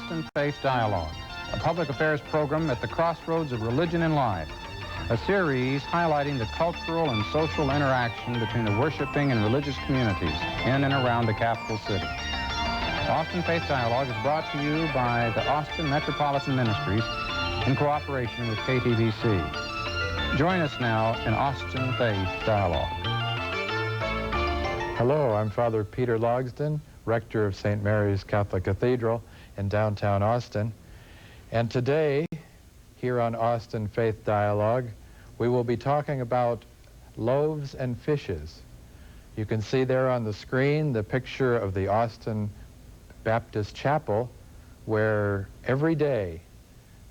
Austin Faith Dialogue, a public affairs program at the crossroads of religion and life, a series highlighting the cultural and social interaction between the worshiping and religious communities in and around the capital city. Austin Faith Dialogue is brought to you by the Austin Metropolitan Ministries in cooperation with KTVC. Join us now in Austin Faith Dialogue. Hello, I'm Father Peter Logsdon, rector of St. Mary's Catholic Cathedral in downtown Austin. And today, here on Austin Faith Dialogue, we will be talking about loaves and fishes. You can see there on the screen the picture of the Austin Baptist Chapel, where every day,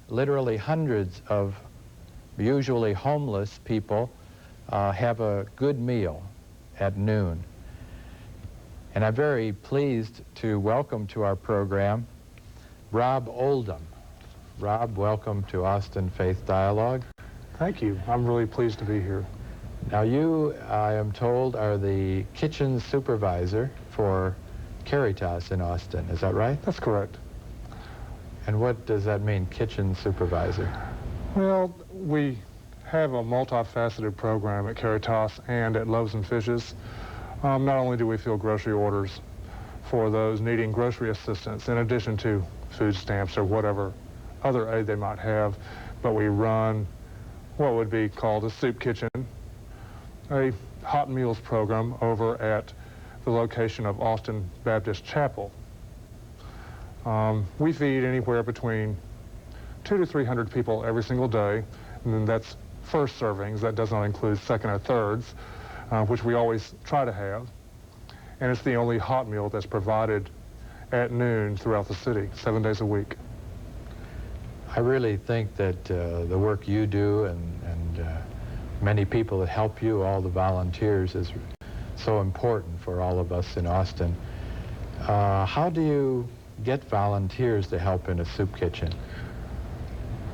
literally hundreds of usually homeless people have a good meal at noon. And I'm very pleased to welcome to our program Rob Oldham. Rob, welcome to Austin Faith Dialogue. Thank you. I'm really pleased to be here. Now you, I am told, are the kitchen supervisor for Caritas in Austin. Is that right? That's correct. And what does that mean, kitchen supervisor? Well, we have a multifaceted program at Caritas and at Loaves and Fishes. Not only do we fill grocery orders for those needing grocery assistance, in addition to food stamps or whatever other aid they might have, but we run what would be called a soup kitchen, a hot meals program over at the location of Austin Baptist Chapel. We feed anywhere between 200 to 300 people every single day, and then that's first servings. That does not include second or thirds, which we always try to have. And it's the only hot meal that's provided at noon throughout the city, 7 days a week. I really think that the work you do and many people that help you, all the volunteers, is so important for all of us in Austin. How do you get volunteers to help in a soup kitchen?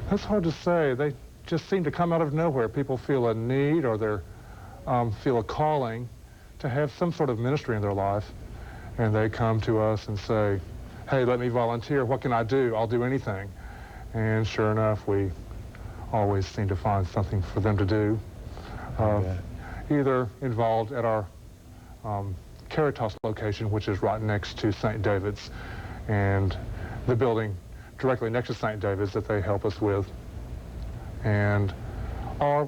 That's hard to say. They just seem to come out of nowhere. People feel a need or they feel a calling to have some sort of ministry in their life, and they come to us and say, hey, let me volunteer. What can I do? I'll do anything. And sure enough, we always seem to find something for them to do. Either involved at our Caritas location, which is right next to St. David's, and the building directly next to St. David's that they help us with. Or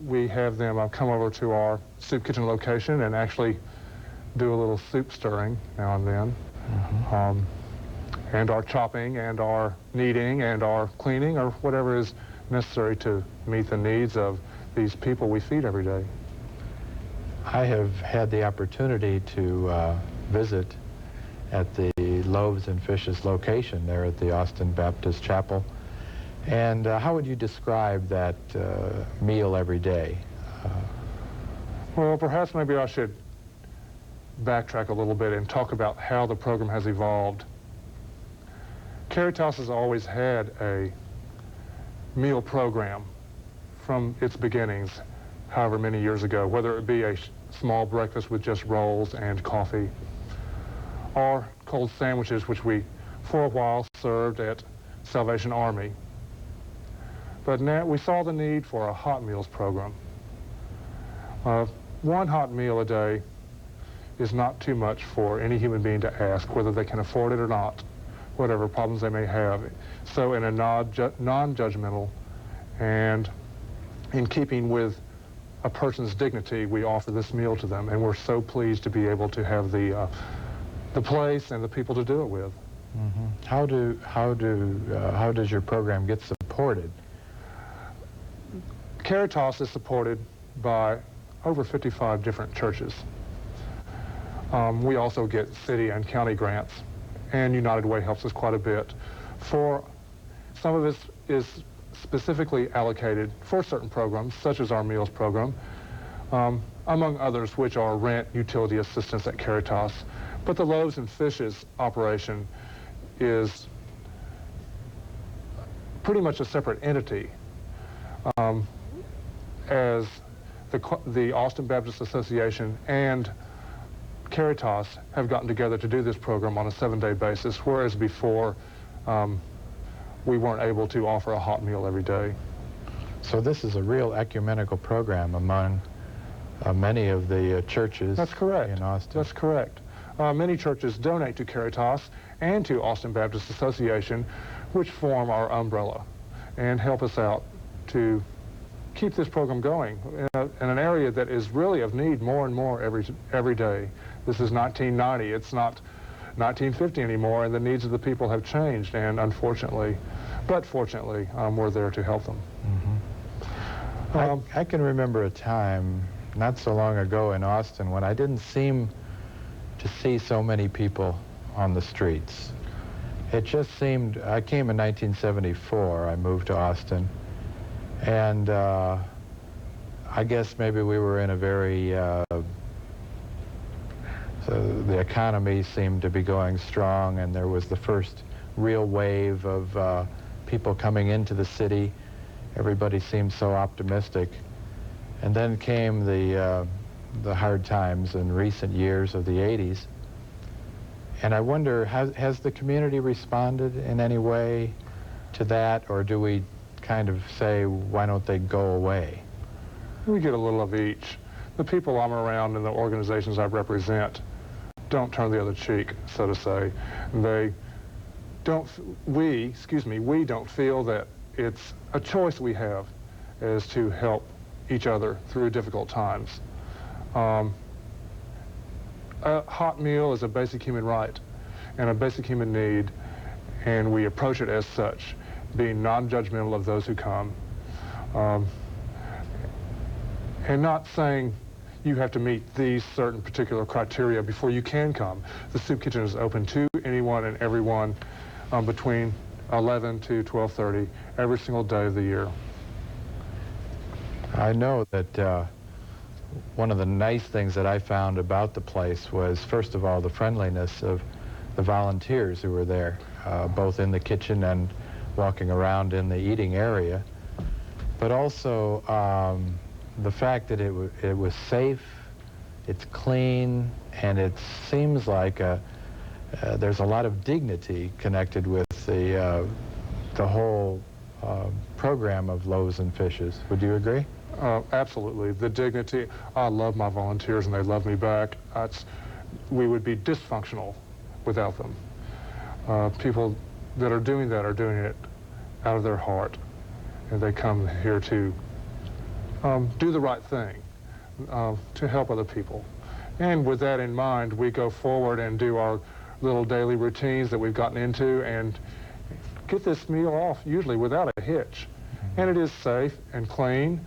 we have them come over to our soup kitchen location and actually do a little soup stirring now and then. Mm-hmm. And our chopping and our kneading and our cleaning or whatever is necessary to meet the needs of these people we feed every day. I have had the opportunity to visit at the Loaves and Fishes location there at the Austin Baptist Chapel. And how would you describe that meal every day? Well, perhaps maybe I should backtrack a little bit and talk about how the program has evolved. Caritas has always had a meal program from its beginnings, however many years ago, whether it be a small breakfast with just rolls and coffee, or cold sandwiches, which we, for a while, served at Salvation Army. But now we saw the need for a hot meals program. One hot meal a day is not too much for any human being to ask, whether they can afford it or not, whatever problems they may have. So in a non-judgmental and in keeping with a person's dignity, we offer this meal to them, and we're so pleased to be able to have the place and the people to do it with. Mm-hmm. How does your program get supported? Caritas is supported by over 55 different churches. We also get city and county grants, and United Way helps us quite a bit. For some of it is specifically allocated for certain programs, such as our meals program, among others, which are rent, utility assistance at Caritas. But the Loaves and Fishes operation is pretty much a separate entity, as the Austin Baptist Association and Caritas have gotten together to do this program on a 7-day basis, whereas before we weren't able to offer a hot meal every day. So this is a real ecumenical program among many of the churches. That's correct. In Austin. That's correct. Many churches donate to Caritas and to Austin Baptist Association, which form our umbrella and help us out to keep this program going in an area that is really of need more and more every day. This is 1990. It's not 1950 anymore, and the needs of the people have changed, and unfortunately, but fortunately, we're there to help them. Mm-hmm. I can remember a time not so long ago in Austin when I didn't seem to see so many people on the streets. It just seemed, I came in 1974, I moved to Austin, and I guess maybe we were in a very, so the economy seemed to be going strong, and there was the first real wave of people coming into the city. Everybody seemed so optimistic. And then came the hard times in recent years of the 80s. And I wonder, has the community responded in any way to that, or do we kind of say, why don't they go away? We get a little of each. The people I'm around and the organizations I represent don't turn the other cheek, so to say. We don't feel that it's a choice we have as to help each other through difficult times. A hot meal is a basic human right and a basic human need, and we approach it as such, being non-judgmental of those who come, and not saying you have to meet these certain particular criteria before you can come. The soup kitchen is open to anyone and everyone between 11 to 12:30 every single day of the year. I know that one of the nice things that I found about the place was, first of all, the friendliness of the volunteers who were there, both in the kitchen and walking around in the eating area, but also the fact that it was safe, it's clean, and it seems like there's a lot of dignity connected with the whole program of Loaves and Fishes. Would you agree? Absolutely. The dignity. I love my volunteers and they love me back. We would be dysfunctional without them. People that are doing that are doing it out of their heart, and they come here to do the right thing, to help other people. And with that in mind, we go forward and do our little daily routines that we've gotten into and get this meal off usually without a hitch. And it is safe and clean,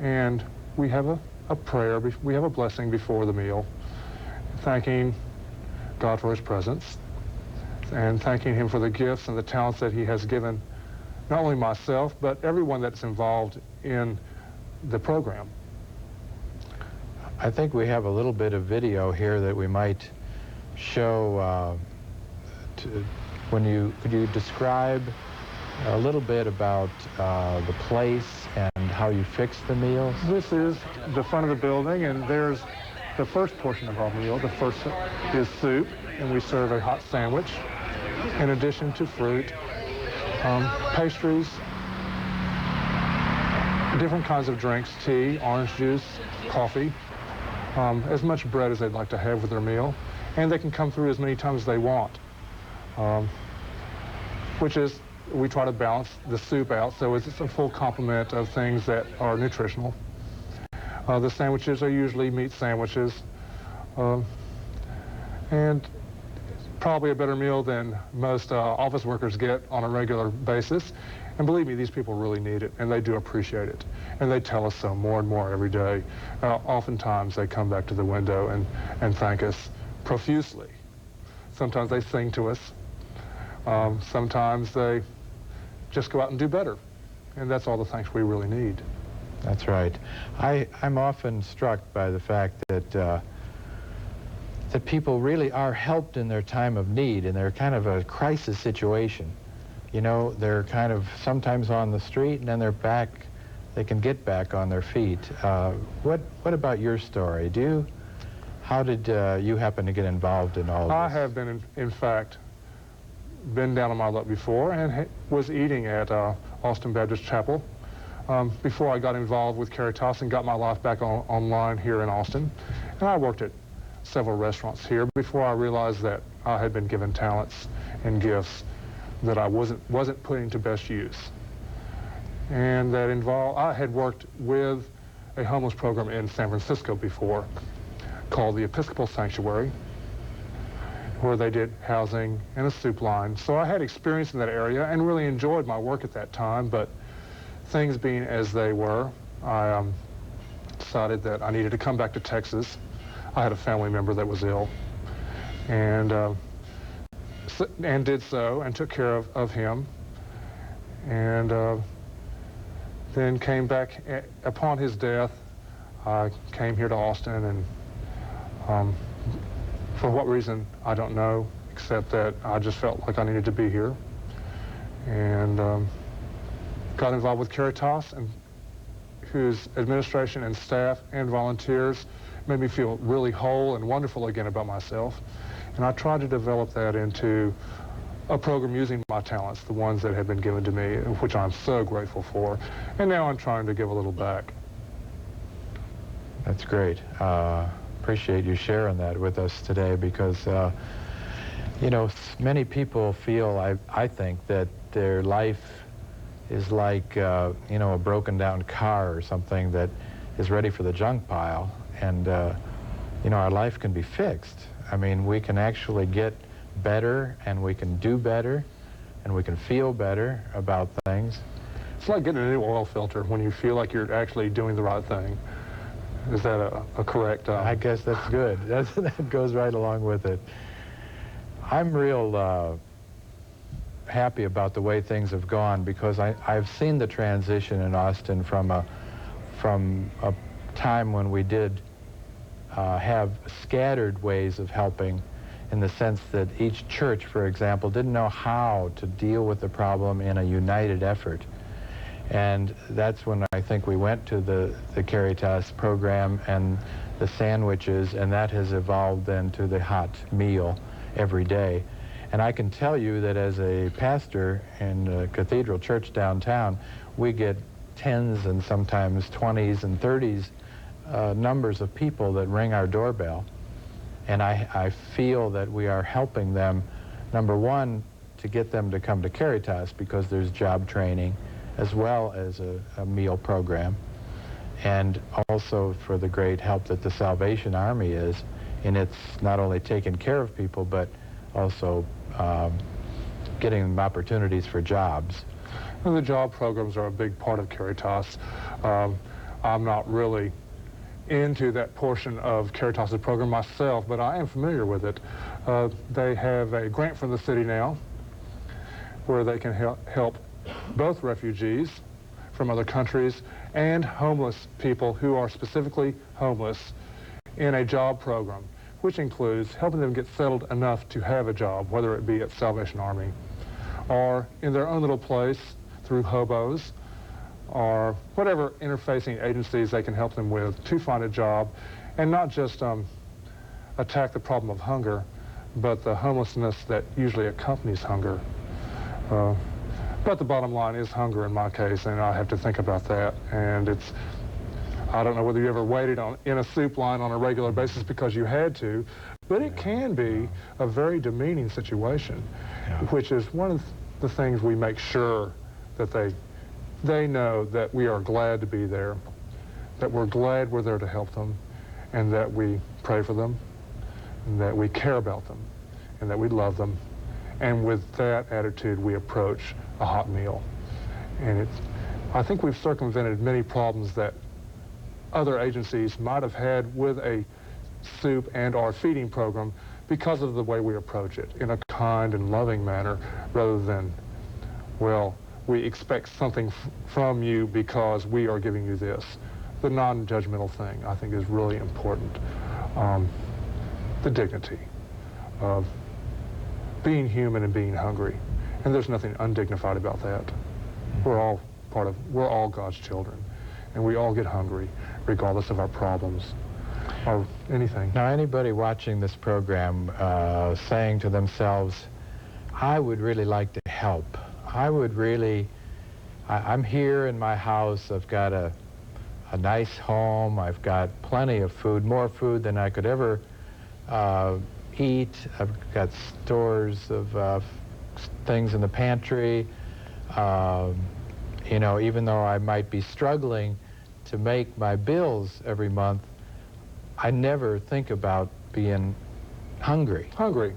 and we have a prayer, we have a blessing before the meal, thanking God for his presence and thanking him for the gifts and the talents that he has given not only myself, but everyone that's involved in the program. I think we have a little bit of video here that we might show. Could you describe a little bit about the place and how you fix the meals? This is the front of the building, and there's the first portion of our meal. The first is soup, and we serve a hot sandwich in addition to fruit, pastries, different kinds of drinks, tea, orange juice, coffee, as much bread as they'd like to have with their meal. And they can come through as many times as they want, which is, we try to balance the soup out so it's a full complement of things that are nutritional. The sandwiches are usually meat sandwiches, and probably a better meal than most office workers get on a regular basis. And believe me, these people really need it, and they do appreciate it. And they tell us so more and more every day. Oftentimes they come back to the window and thank us profusely. Sometimes they sing to us. Sometimes they just go out and do better. And that's all the thanks we really need. That's right. I'm often struck by the fact that that people really are helped in their time of need, in their kind of a crisis situation. You know, they're kind of sometimes on the street, and then they're back, they can get back on their feet. What about your story? How did you happen to get involved in all of this? I have been, in fact, been down on my luck before and was eating at Austin Baptist Chapel before I got involved with Caritas and got my life back online here in Austin. And I worked at several restaurants here before I realized that I had been given talents and gifts that I wasn't putting to best use. And that involved, I had worked with a homeless program in San Francisco before called the Episcopal Sanctuary, where they did housing and a soup line. So I had experience in that area and really enjoyed my work at that time, but things being as they were, I decided that I needed to come back to Texas. I had a family member that was ill, and did so and took care of him, and then came back upon his death. I came here to Austin, and for what reason, I don't know, except that I just felt like I needed to be here, and got involved with Caritas, and whose administration and staff and volunteers made me feel really whole and wonderful again about myself. And I tried to develop that into a program using my talents, the ones that have been given to me, which I'm so grateful for. And now I'm trying to give a little back. That's great. Appreciate you sharing that with us today, because you know, many people feel, I think, that their life is like you know, a broken down car or something that is ready for the junk pile, and you know, our life can be fixed. I mean, we can actually get better, and we can do better, and we can feel better about things. It's like getting a new oil filter when you feel like you're actually doing the right thing. Is that a correct? I guess that's good. That goes right along with it. I'm real happy about the way things have gone, because I've seen the transition in Austin from a time when we did have scattered ways of helping, in the sense that each church, for example, didn't know how to deal with the problem in a united effort. And that's when I think we went to the Caritas program and the sandwiches, and that has evolved then to the hot meal every day. And I can tell you that as a pastor in a cathedral church downtown, we get tens and sometimes 20s and 30s numbers of people that ring our doorbell. And I feel that we are helping them, number one, to get them to come to Caritas, because there's job training, as well as a meal program, and also for the great help that the Salvation Army is in its not only taking care of people, but also getting them opportunities for jobs. Well, the job programs are a big part of Caritas. I'm not really into that portion of Caritas' program myself, but I am familiar with it. They have a grant from the city now where they can help both refugees from other countries and homeless people who are specifically homeless in a job program, which includes helping them get settled enough to have a job, whether it be at Salvation Army or in their own little place through hobos, or whatever interfacing agencies they can help them with to find a job, and not just attack the problem of hunger, but the homelessness that usually accompanies hunger. But the bottom line is hunger in my case, and I have to think about that. And it's, I don't know whether you ever waited in a soup line on a regular basis because you had to, but it can be a very demeaning situation, which is one of the things we make sure that they know that we are glad to be there, that we're glad we're there to help them, and that we pray for them, and that we care about them, and that we love them. And with that attitude, we approach a hot meal. And I think we've circumvented many problems that other agencies might have had with a soup and or feeding program because of the way we approach it in a kind and loving manner, rather than, well, we expect something from you because we are giving you this. The non-judgmental thing, I think, is really important. The dignity of being human and being hungry. And there's nothing undignified about that. We're all God's children, and we all get hungry, regardless of our problems or anything. Now, anybody watching this program saying to themselves, I would really like to help. I'm here in my house. I've got a nice home. I've got plenty of food, more food than I could ever eat. I've got stores of things in the pantry. You know, even though I might be struggling to make my bills every month, I never think about being hungry. Hungry.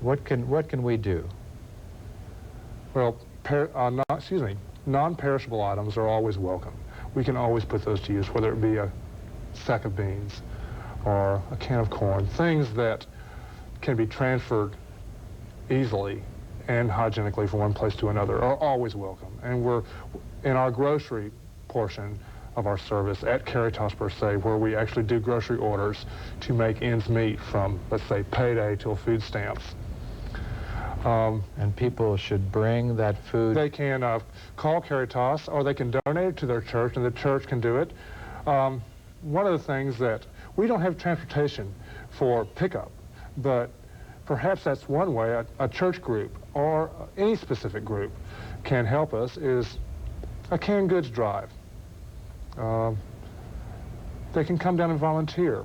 What can we do? Well, non-perishable items are always welcome. We can always put those to use, whether it be a sack of beans or a can of corn, things that can be transferred easily and hygienically from one place to another are always welcome. And we're in our grocery portion of our service at Caritas per se, where we actually do grocery orders to make ends meet from, let's say, payday till food stamps. And people should bring that food. They can call Caritas, or they can donate it to their church, and the church can do it. One of the things that we don't have transportation for pickup, but perhaps that's one way a church group or any specific group can help us is a canned goods drive. They can come down and volunteer.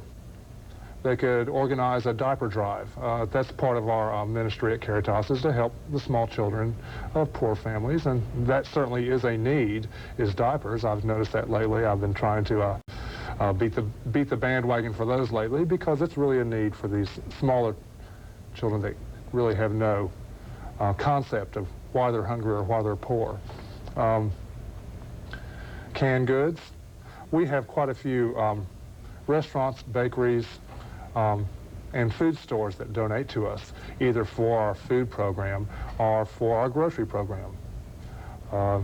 They could organize a diaper drive. That's part of our ministry at Caritas, is to help the small children of poor families, and that certainly is a need, is diapers. I've noticed that lately. I've been trying to beat the bandwagon for those lately, because it's really a need for these smaller children that really have no concept of why they're hungry or why they're poor. Canned goods. We have quite a few restaurants, bakeries, and food stores that donate to us, either for our food program or for our grocery program. I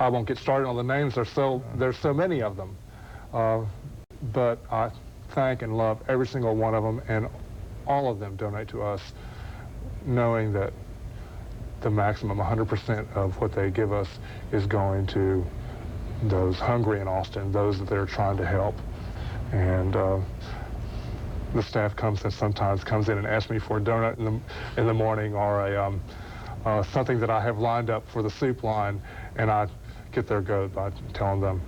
won't get started on the names. There's so many of them. But I thank and love every single one of them, and all of them donate to us, knowing that the maximum 100% of what they give us is going to those hungry in Austin, those that they're trying to help. And the staff sometimes comes in and asks me for a donut in the morning, or a something that I have lined up for the soup line, and I get their goat by telling them,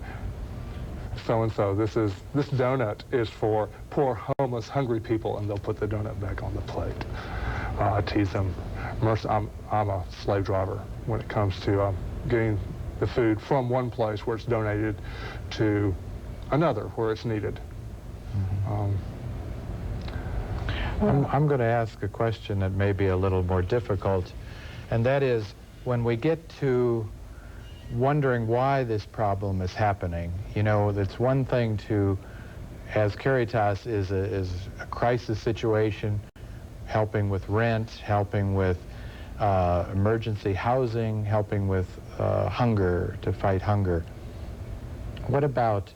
so-and-so, this donut is for poor, homeless, hungry people, and they'll put the donut back on the plate. I tease them. I'm a slave driver when it comes to getting the food from one place where it's donated to another where it's needed. I'm going to ask a question that may be a little more difficult, and that is, when we get to wondering why this problem is happening, you know, it's one thing to, as Caritas is a crisis situation, helping with rent, helping with emergency housing, helping with hunger, to fight hunger. What about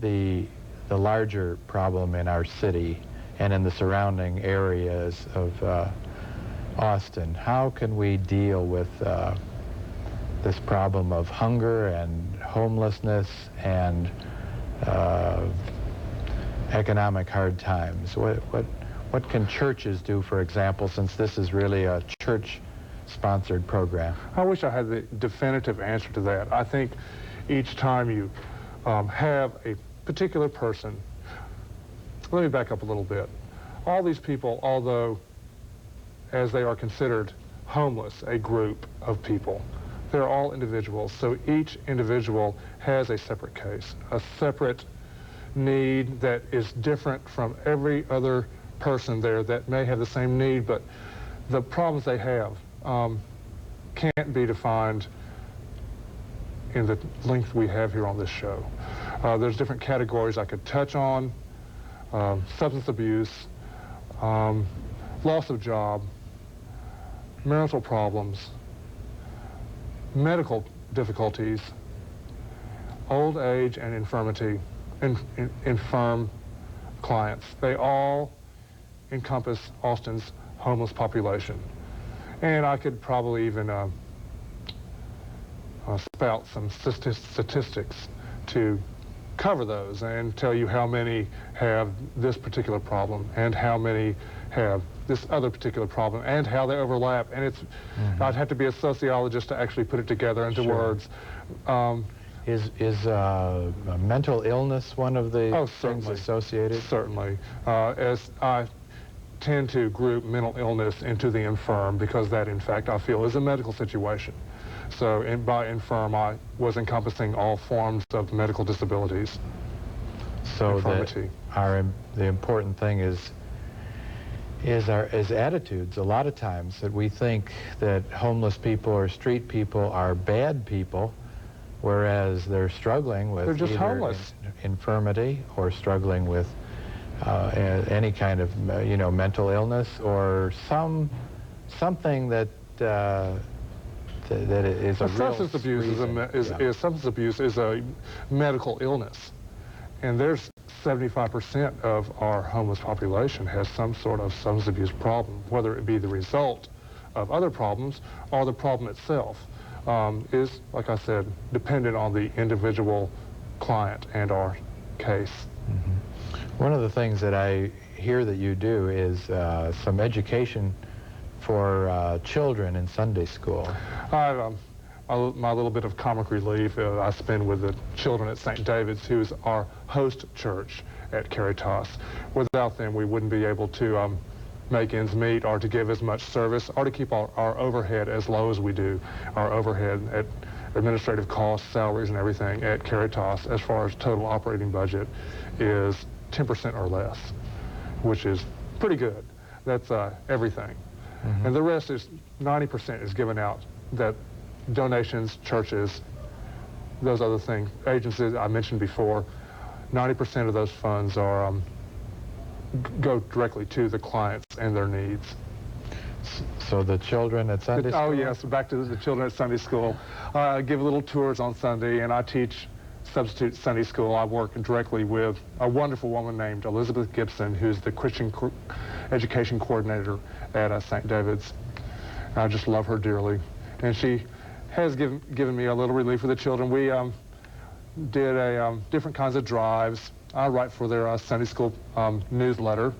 the larger problem in our city and in the surrounding areas of Austin? How can we deal with this problem of hunger and homelessness and economic hard times? What can churches do, for example, since this is really a church-sponsored program? I wish I had the definitive answer to that. I think each time you have a particular person, let me back up a little bit. All these people, although as they are considered homeless, a group of people, they're all individuals, so each individual has a separate case, a separate need that is different from every other person there that may have the same need, but the problems they have can't be defined in the length we have here on this show. There's different categories I could touch on: substance abuse, loss of job, marital problems, medical difficulties, old age and infirmity, infirm clients. They all encompass Austin's homeless population. And I could probably even spout some statistics to cover those and tell you how many have this particular problem and how many have this other particular problem and how they overlap. And it's, I'd have to be a sociologist to actually put it together into words. Is mental illness one of the things associated? Certainly. As I tend to group mental illness into the infirm, because that, in fact, I feel is a medical situation. So by infirm, I was encompassing all forms of medical disabilities. So infirmity. The important thing is attitudes. A lot of times that we think that homeless people or street people are bad people, whereas they're struggling with just either homeless. Infirmity or struggling with any kind of mental illness or something that is a real substance abuse substance abuse is a medical illness, and there's 75% of our homeless population has some sort of substance abuse problem, whether it be the result of other problems or the problem itself. Is, like I said, dependent on the individual client and our case. One of the things that I hear that you do is some education for children in Sunday school. My little bit of comic relief I spend with the children at St. David's, who's our host church at Caritas. Without them, we wouldn't be able to make ends meet or to give as much service or to keep our overhead as low as we do. Our overhead at administrative costs, salaries, and everything at Caritas, as far as total operating budget, is 10% or less, which is pretty good. That's everything. And the rest is 90% is given out, that donations, churches, those other things, agencies I mentioned before. 90% of those funds are go directly to the clients and their needs. So the children at Sunday school? Oh yes, back to the children at Sunday school. I give little tours on Sunday, and I teach substitute Sunday school. I work directly with a wonderful woman named Elizabeth Gibson, who's the Christian education coordinator at St. David's. I just love her dearly, and she has given me a little relief with the children. We did different kinds of drives. I write for their Sunday school newsletter,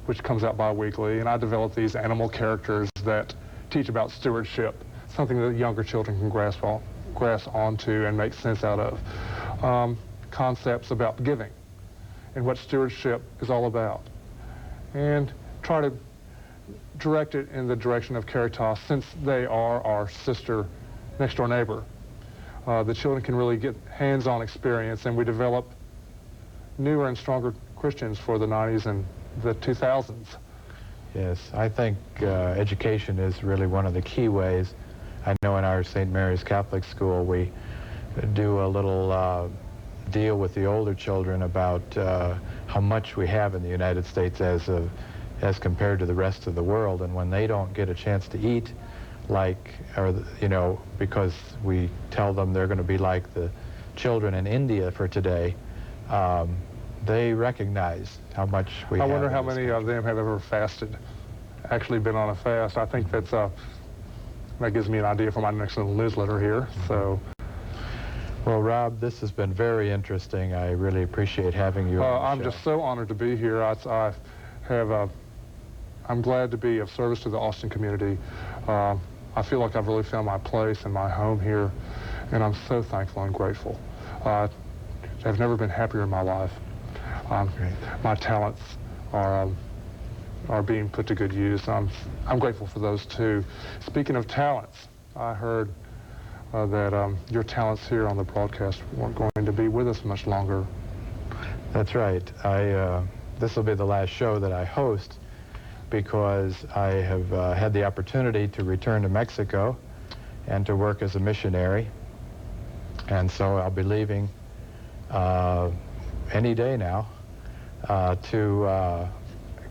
which comes out bi-weekly, and I develop these animal characters that teach about stewardship, something that younger children can grasp onto and make sense out of. Concepts about giving and what stewardship is all about, and try to direct it in the direction of Caritas, since they are our sister next door neighbor. The children can really get hands-on experience, and we develop newer and stronger Christians for the 90s and the 2000s. Yes, I think education is really one of the key ways. I know in our St. Mary's Catholic School we do a little deal with the older children about how much we have in the United States as compared to the rest of the world, and when they don't get a chance to eat, because we tell them they're going to be like the children in India for today, they recognize how much we have. I wonder how many of them have ever fasted, actually been on a fast. I think that gives me an idea for my next little newsletter here. So. Well, Rob, this has been very interesting. I really appreciate having you on the I'm show. just so honored to be here. I'm glad to be of service to the Austin community. I feel like I've really found my place and my home here, and I'm so thankful and grateful. I've never been happier in my life. My talents are being put to good use. I'm grateful for those too. Speaking of talents, I heard that your talents here on the broadcast weren't going to be with us much longer. That's right. This will be the last show that I host, because I have had the opportunity to return to Mexico and to work as a missionary. And so I'll be leaving any day now to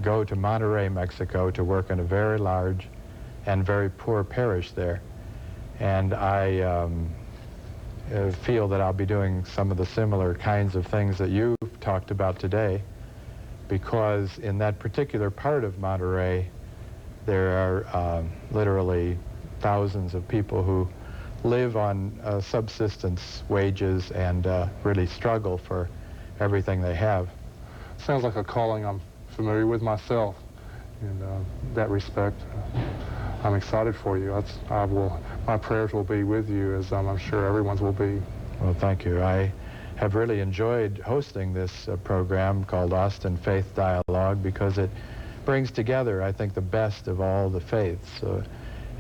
go to Monterrey, Mexico, to work in a very large and very poor parish there. And I feel that I'll be doing some of the similar kinds of things that you've talked about today, because in that particular part of Monterrey, there are literally thousands of people who live on subsistence wages and really struggle for everything they have. Sounds like a calling I'm familiar with myself. in that respect. I'm excited for you. My prayers will be with you, as I'm sure everyone's will be. Well, thank you. I have really enjoyed hosting this program called Austin Faith Dialogue because it brings together, I think, the best of all the faiths.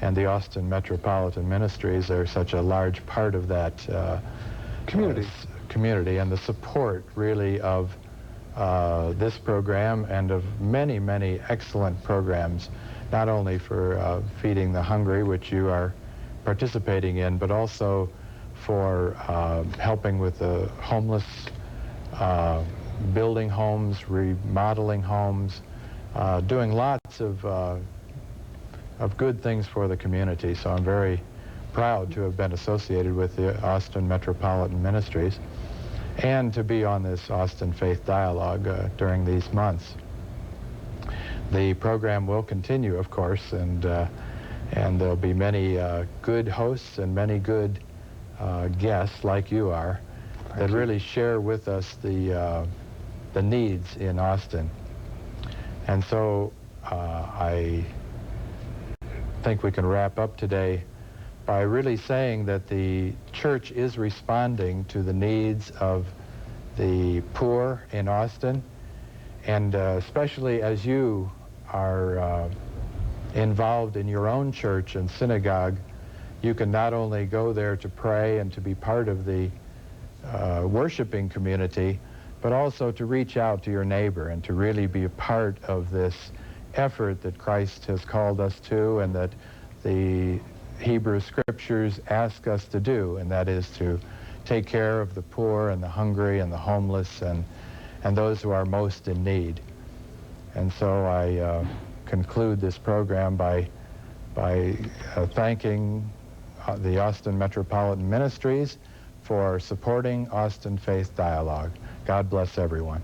And the Austin Metropolitan Ministries are such a large part of that community, and the support really of this program and of many, many excellent programs, not only for feeding the hungry, which you are participating in, but also for helping with the homeless, building homes, remodeling homes, doing lots of good things for the community. So I'm very proud to have been associated with the Austin Metropolitan Ministries and to be on this Austin Faith Dialogue during these months. The program will continue, of course, and there'll be many good hosts and many good guests like you are that really share with us the needs in Austin. And so I think we can wrap up today by really saying that the church is responding to the needs of the poor in Austin, and especially as you are involved in your own church and synagogue, you can not only go there to pray and to be part of the worshiping community, but also to reach out to your neighbor and to really be a part of this effort that Christ has called us to and that the Hebrew Scriptures ask us to do, and that is to take care of the poor and the hungry and the homeless and those who are most in need. And so I conclude this program by thanking the Austin Metropolitan Ministries for supporting Austin Faith Dialogue. God bless everyone.